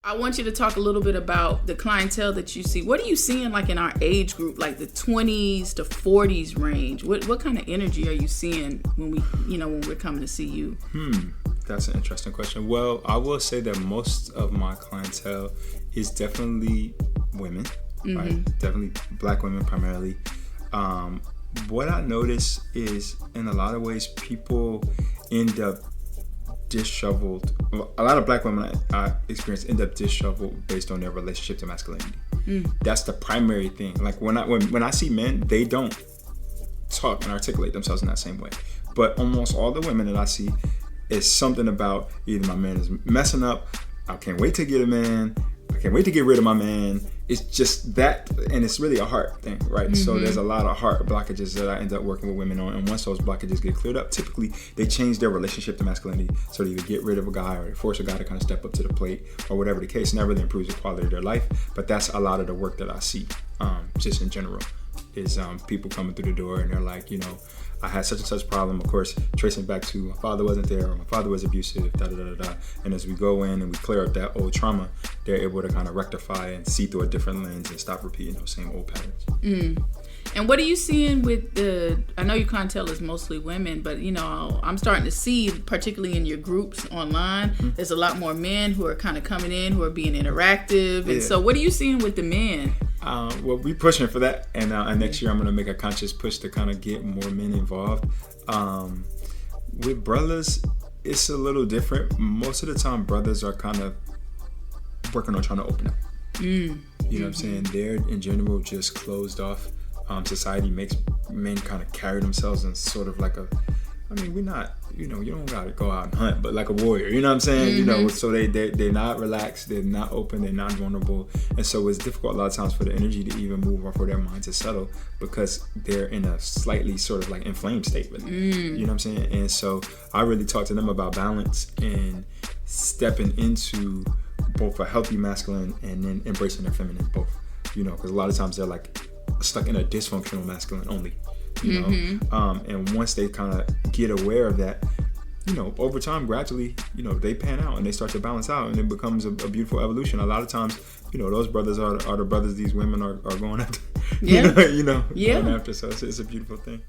I want you to talk a little bit about the clientele that you see. What are you seeing like in our age group, like the 20s to 40s range? What kind of energy are you seeing when when we're coming to see you? That's an interesting question. Well, I will say that most of my clientele is definitely women, right? Definitely Black women primarily. What I notice is in a lot of ways people end up disheveled. A lot of Black women I experience end up disheveled based on their relationship to masculinity. That's the primary thing. Like when I see men, they don't talk and articulate themselves in that same way. But almost all the women that I see, it's something about either my man is messing up, I can't wait to get a man, I can't wait to get rid of my man. It's just that, and it's really a heart thing, right? So there's a lot of heart blockages that I end up working with women on, and once those blockages get cleared up, typically they change their relationship to masculinity, so they either get rid of a guy or they force a guy to kind of step up to the plate or whatever the case, and that really improves the quality of their life. But that's a lot of the work that I see, just in general, is people coming through the door and they're like, I had such and such problem, of course, tracing back to my father wasn't there or my father was abusive, da-da-da-da-da. And as we go in and we clear up that old trauma, they're able to kind of rectify and see through a different lens and stop repeating those same old patterns. And what are you seeing with I know your clientele is mostly women, but I'm starting to see, particularly in your groups online, there's a lot more men who are kind of coming in, who are being interactive. And so what are you seeing with the men? Well, we pushing for that, and next year I'm gonna make a conscious push to kind of get more men involved. With brothers, it's a little different. Most of the time, brothers are kind of working on trying to open up. You know what I'm saying? They're in general just closed off. Society makes men kind of carry themselves in sort of like we're not, you don't gotta go out and hunt, but like a warrior, you know what I'm saying? So they're not relaxed, they're not open, they're not vulnerable. And so it's difficult a lot of times for the energy to even move or for their mind to settle because they're in a slightly sort of like inflamed state with it. You know what I'm saying? And so I really talk to them about balance and stepping into both a healthy masculine and then embracing their feminine both, because a lot of times they're like stuck in a dysfunctional masculine only. And once they kind of get aware of that, over time, gradually, they pan out and they start to balance out, and it becomes a beautiful evolution. A lot of times, those brothers are the brothers these women are going after. Going after. So it's a beautiful thing.